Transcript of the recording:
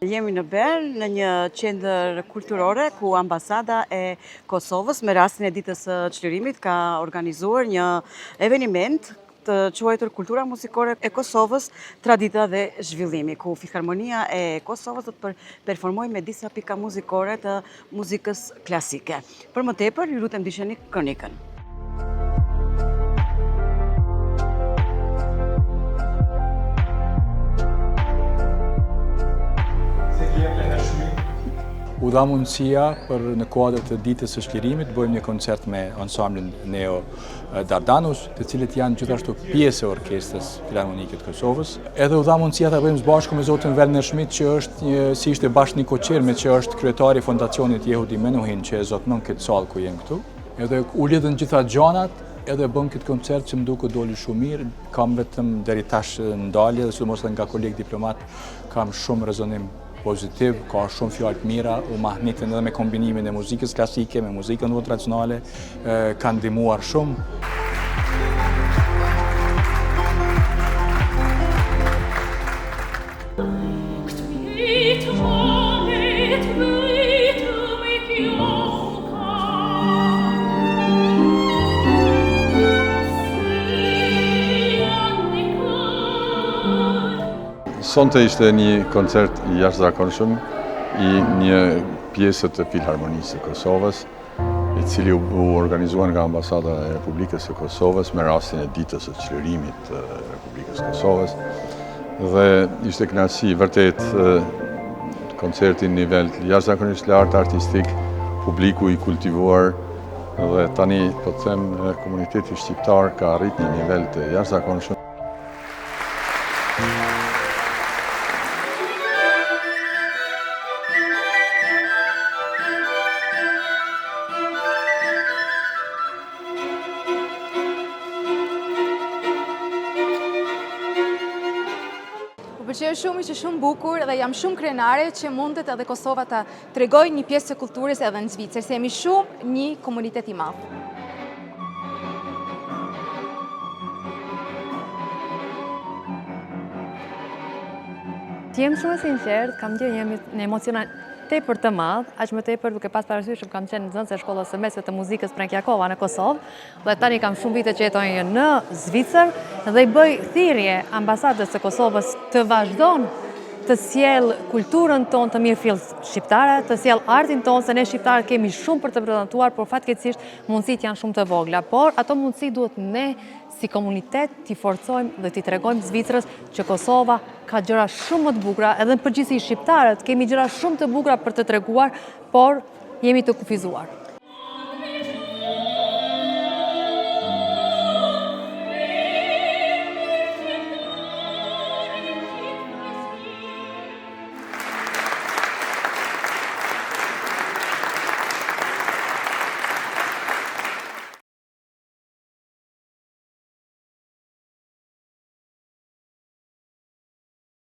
Jemi në Bern, në një qendër kulturore ku ambasada e Kosovës me rastin e ditës së çlirimit ka organizuar një eveniment të quajtur Kultura muzikore e Kosovës, tradita dhe zhvillimi, ku Filharmonia e Kosovës do të performojë me disa pika muzikore të muzikës klasike. Për më tepër, ju lutem ndiqeni kronikën. U dha mundësia për në kuadër të ditës së çlirimit bëjmë një koncert me ansamblin Neo Dardanus, të cilët janë gjithashtu pjesë e orkestrës filharmonike të Kosovës. Edhe u dha mundësia ta bëjmë së bashku me zotin Werner Schmidt, që është si ishte bashkë Niko Qermi, që është kryetari i fondacionit Yehudi Menuhin, që e zotnon këtë sallë ku jem këtu. Edhe u lidhën gjitha gjanat, edhe bëm këtë koncert që më duket doli shumë mirë. Kam vetëm deri tash ndalje, dhe sidomos nga kolegë diplomat, kam shumë rezonim pozitiv, ka shumë fjalë të mira, u mahnitin edhe me kombinimin e muzikës klasike me muzikën tradicionale, kanë ndihmuar shumë. Sonte ishte një koncert I jashtëzakonshëm I një pjesë të Filharmonisë së Kosovës, I cili u organizuar nga Ambasada e Republikës së Kosovës me rastin e ditës së çlirimit të Republikës së Kosovës. Dhe ishte kënaqësi vërtet koncerti në nivel jashtëzakonisht lartë artistik, publiku I kultivuar dhe tani po të them komuniteti shqiptar ka arrit një nivel të jashtëzakonshëm. Pëlqeu shumë, ishte shumë bukur dhe jam shumë krenare që mundet edhe Kosova ta tregojë një pjesë të kulturës edhe në Zvicër, se jemi shumë një komunitet I madh. Jem shumë sinqert, kam qenë jemi në emociona tepër të madh, aq më tepër duke pas parasysh që kam qenë nxënëse e shkollës së mesme të muzikës Prenkjakova në Kosovë, dhe tani kam shumë vite që jetoj në Zvicër dhe I bëj thirrje ambasadës së Kosovës të vazhdon të sjell kulturën tonë të mirëfill shqiptare, të sjell artin tonë, se ne shqiptarët kemi shumë për të prezantuar, por fatkeqësisht mundësitë janë shumë të vogla, por ato mundësi duhet ne si komunitet t'i forcojmë dhe t'i tregojmë Zvicrës që Kosova ka gjëra shumë më të bukura, edhe në përgjithësi shqiptarët kemi gjëra shumë të bukura për të treguar, por jemi të kufizuar.